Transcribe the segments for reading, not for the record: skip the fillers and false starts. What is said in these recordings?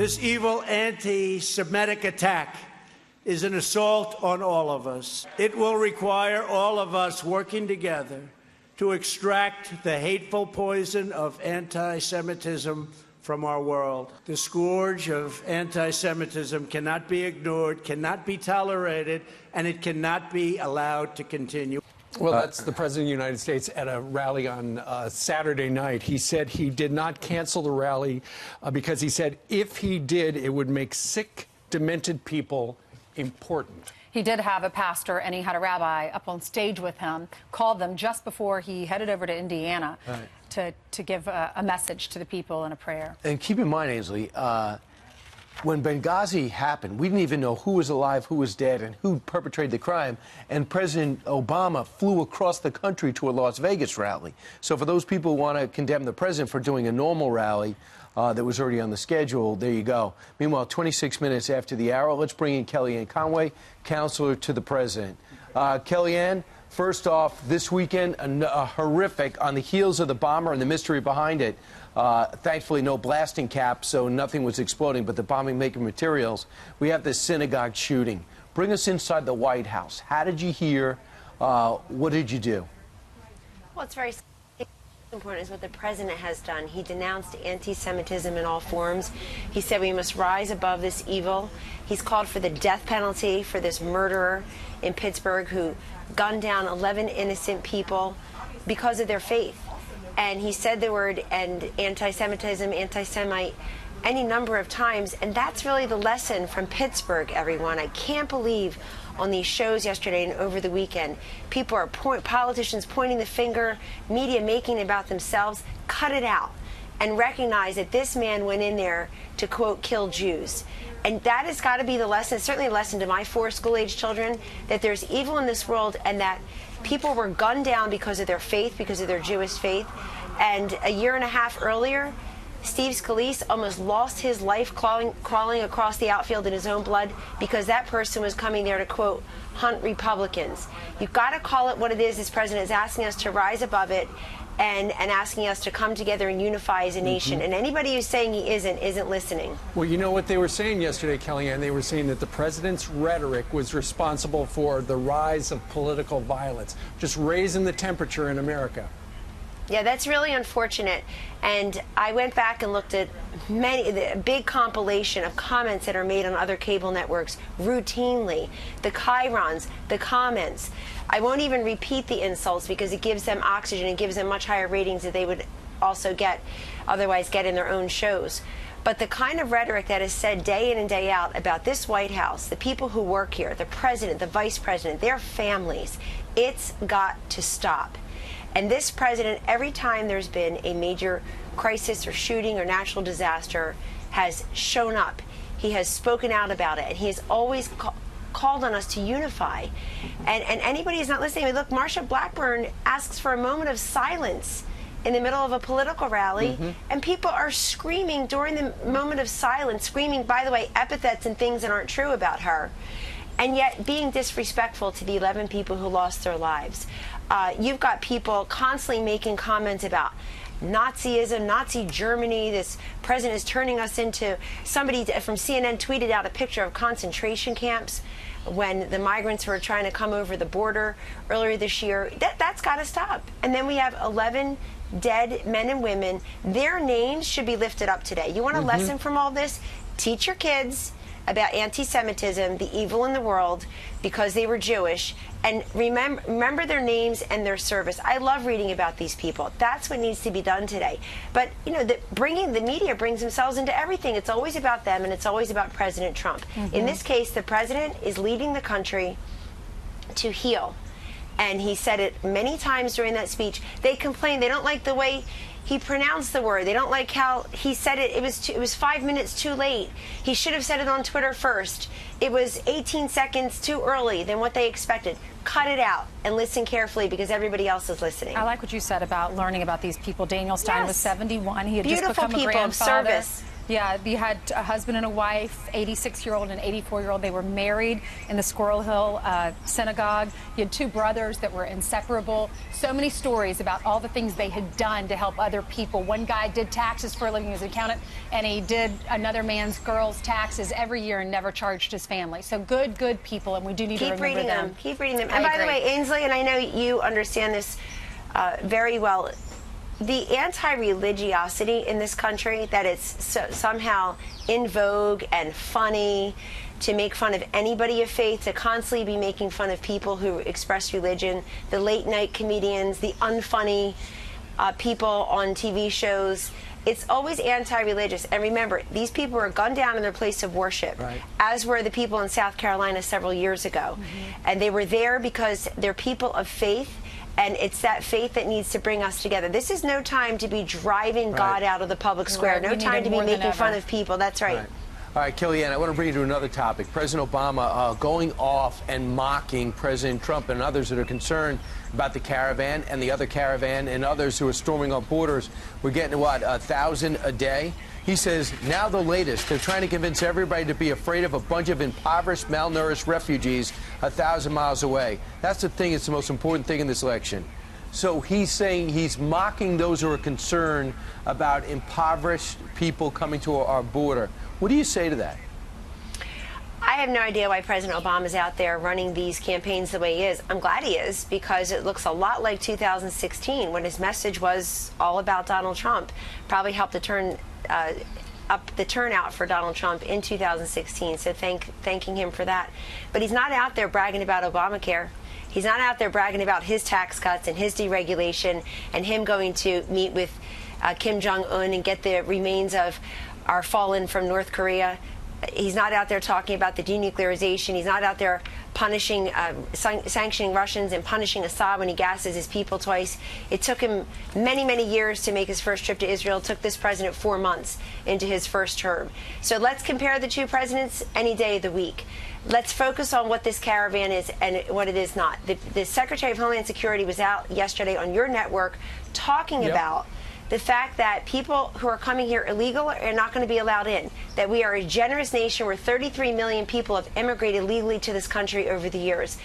This evil anti-Semitic attack is an assault on all of us. It will require all of us working together to extract the hateful poison of anti-Semitism from our world. The scourge of anti-Semitism cannot be ignored, cannot be tolerated, and it cannot be allowed to continue. Well, that's the President of the United States at a rally on Saturday night. He said he did not cancel the rally because he said if he did, it would make sick, demented people important. He did have a pastor and he had a rabbi up on stage with him, called them just before he headed over to Indiana to give a message to the people and a prayer. And keep in mind, Ainsley, when Benghazi happened, we didn't even know who was alive, who was dead, and who perpetrated the crime. And President Obama flew across the country to a Las Vegas rally. So for those people who want to condemn the president for doing a normal rally that was already on the schedule, there you go. Meanwhile, 26 minutes after the hour, let's bring in Kellyanne Conway, counselor to the president. Kellyanne, first off, this weekend, a horrific, on the heels of the bomber and the mystery behind it. Thankfully, no blasting cap, so nothing was exploding, but the bombing making materials. We have this synagogue shooting. Bring us inside the White House. How did you hear? What did you do? Well, it's very important is what the president has done. He denounced anti-Semitism in all forms. He said we must rise above this evil. He's called for the death penalty for this murderer in Pittsburgh who gunned down 11 innocent people because of their faith. And he said the word and anti-Semitism, anti-Semite, any number of times. And that's really the lesson from Pittsburgh, everyone. I can't believe on these shows yesterday and over the weekend, people are politicians pointing the finger, media making it about themselves. Cut it out and recognize that this man went in there to, quote, kill Jews. And that has got to be the lesson, certainly a lesson to my 4 school-age children, that there's evil in this world and that people were gunned down because of their faith, because of their Jewish faith. And a year and a half earlier, Steve Scalise almost lost his life crawling across the outfield in his own blood because that person was coming there to, quote, hunt Republicans. You've got to call it what it is. This president is asking us to rise above it and asking us to come together and unify as a nation. And anybody who's saying he isn't listening. Well, you know what they were saying yesterday, Kellyanne? They were saying that the president's rhetoric was responsible for the rise of political violence, just raising the temperature in America. Yeah, that's really unfortunate. And I went back and looked at a big compilation of comments that are made on other cable networks routinely. The chyrons, the comments. I won't even repeat the insults because it gives them oxygen and gives them much higher ratings that they would also otherwise get in their own shows. But the kind of rhetoric that is said day in and day out about this White House, the people who work here, the president, the vice president, their families, it's got to stop. And this president, every time there's been a major crisis or shooting or natural disaster, has shown up. He has spoken out about it, and he has always called on us to unify. And anybody who's not listening, I mean, look, Marsha Blackburn asks for a moment of silence in the middle of a political rally, and people are screaming during the moment of silence, screaming, by the way, epithets and things that aren't true about her, and yet being disrespectful to the 11 people who lost their lives. You've got people constantly making comments about Nazism, Nazi Germany. This president is turning us into, somebody from CNN tweeted out a picture of concentration camps when the migrants were trying to come over the border earlier this year. That's got to stop. And then we have 11 dead men and women. Their names should be lifted up today. You want a lesson from all this? Teach your kids about anti-Semitism, the evil in the world, because they were Jewish, and remember their names and their service. I love reading about these people. That's what needs to be done today. But, you know, the media brings themselves into everything. It's always about them, and it's always about President Trump. In this case, the president is leading the country to heal. And he said it many times during that speech. They complain. They don't like the way he pronounced the word. They don't like how he said it. It was 5 minutes too late. He should have said it on Twitter first. It was 18 seconds too early than what they expected. Cut it out and listen carefully because everybody else is listening. I like what you said about learning about these people. Daniel Stein was 71. He had Beautiful just become a grandfather. Beautiful people of service. Yeah, you had a husband and a wife, 86-year-old and 84-year-old. They were married in the Squirrel Hill synagogue. You had two brothers that were inseparable. So many stories about all the things they had done to help other people. One guy did taxes for a living as an accountant, and he did another man's girl's taxes every year and never charged his family. So good people, and we do need to remember them. Keep reading them. And by the way, Ainsley, and I know you understand this very well, the anti-religiosity in this country, that it's somehow in vogue and funny to make fun of anybody of faith, to constantly be making fun of people who express religion, the late-night comedians, the unfunny people on TV shows. It's always anti-religious. And remember, these people were gunned down in their place of worship, right, as were the people in South Carolina several years ago. And they were there because they're people of faith. And it's that faith that needs to bring us together. This is no time to be driving God out of the public square. No time to be making fun of people. That's right. All right, Kellyanne, I want to bring you to another topic. President Obama going off and mocking President Trump and others that are concerned about the caravan and the other caravan and others who are storming our borders. We're getting, what, 1,000 a day? He says, now the latest, they're trying to convince everybody to be afraid of a bunch of impoverished, malnourished refugees 1,000 miles away. That's the thing, it's the most important thing in this election. So he's saying he's mocking those who are concerned about impoverished people coming to our border. What do you say to that? I have no idea why President Obama is out there running these campaigns the way he is. I'm glad he is, because it looks a lot like 2016 when his message was all about Donald Trump. Probably helped to turn up the turnout for Donald Trump in 2016, so thanking him for that. But he's not out there bragging about Obamacare. He's not out there bragging about his tax cuts and his deregulation and him going to meet with Kim Jong-un and get the remains of our fallen from North Korea. He's not out there talking about the denuclearization. He's not out there punishing, sanctioning Russians and punishing Assad when he gasses his people twice. It took him many, many years to make his first trip to Israel. It took this president 4 months into his first term. So let's compare the two presidents any day of the week. Let's focus on what this caravan is and what it is not. The Secretary of Homeland Security was out yesterday on your network talking about the fact that people who are coming here illegal are not going to be allowed in, that we are a generous nation where 33 million people have immigrated legally to this country over the years.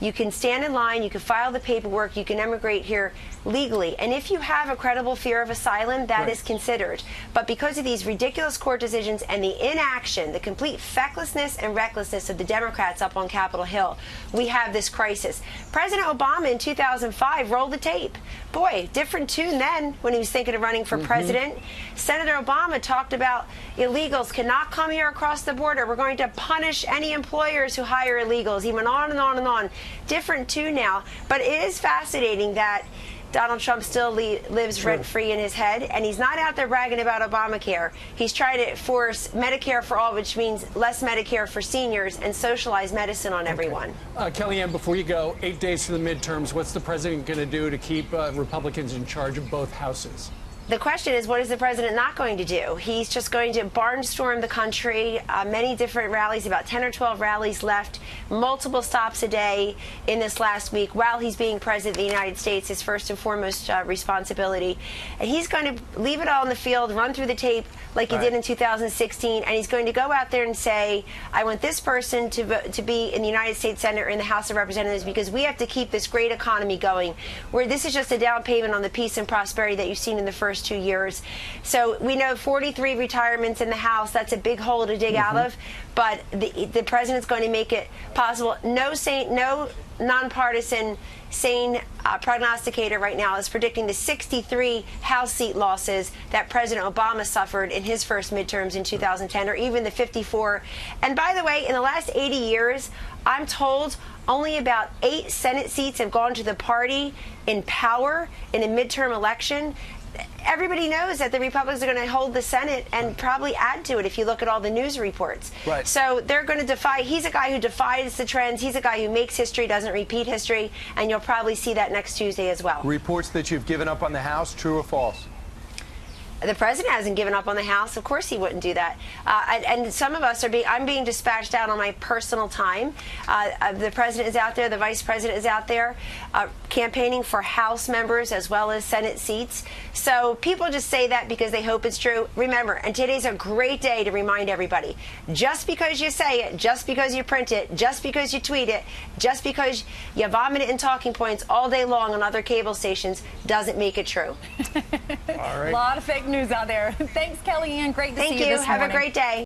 You can stand in line, you can file the paperwork, you can immigrate here legally. And if you have a credible fear of asylum, that is considered. But because of these ridiculous court decisions and the inaction, the complete fecklessness and recklessness of the Democrats up on Capitol Hill, we have this crisis. President Obama in 2005 rolled the tape. Boy, different tune then when he was thinking of running for president. Senator Obama talked about illegals cannot come here across the border. We're going to punish any employers who hire illegals. He went on and on and on. Different tune now. But it is fascinating that Donald Trump still lives rent-free in his head, and he's not out there bragging about Obamacare. He's trying to force Medicare for all, which means less Medicare for seniors, and socialized medicine on everyone. Kellyanne, before you go, 8 days to the midterms, what's the president going to do to keep Republicans in charge of both houses? The question is, what is the president not going to do? He's just going to barnstorm the country, many different rallies, about 10 or 12 rallies left, multiple stops a day in this last week while he's being president of the United States, his first and foremost responsibility. And he's going to leave it all in the field, run through the tape like he did in 2016, and he's going to go out there and say, I want this person to be in the United States Senate or in the House of Representatives because we have to keep this great economy going, where this is just a down payment on the peace and prosperity that you've seen in the first 2 years. So we know 43 retirements in the House. That's a big hole to dig out of, but the president's going to make it possible. No nonpartisan, sane prognosticator right now is predicting the 63 House seat losses that President Obama suffered in his first midterms in 2010, or even the 54. And by the way, in the last 80 years, I'm told only about 8 Senate seats have gone to the party in power in a midterm election. Everybody knows that the Republicans are going to hold the Senate and probably add to it if you look at all the news reports. So they're going to defy. He's a guy who defies the trends. He's a guy who makes history, doesn't repeat history, and you'll probably see that next Tuesday as well. Reports that you've given up on the House, true or false? The president hasn't given up on the House. Of course he wouldn't do that. And some of us I'm being dispatched out on my personal time. The president is out there. The vice president is out there campaigning for House members as well as Senate seats. So people just say that because they hope it's true. Remember, and today's a great day to remind everybody, just because you say it, just because you print it, just because you tweet it, just because you vomit it in talking points all day long on other cable stations doesn't make it true. All right. A lot of fake news out there. Thanks, Kellyanne. Great to see you this morning. Have a great day.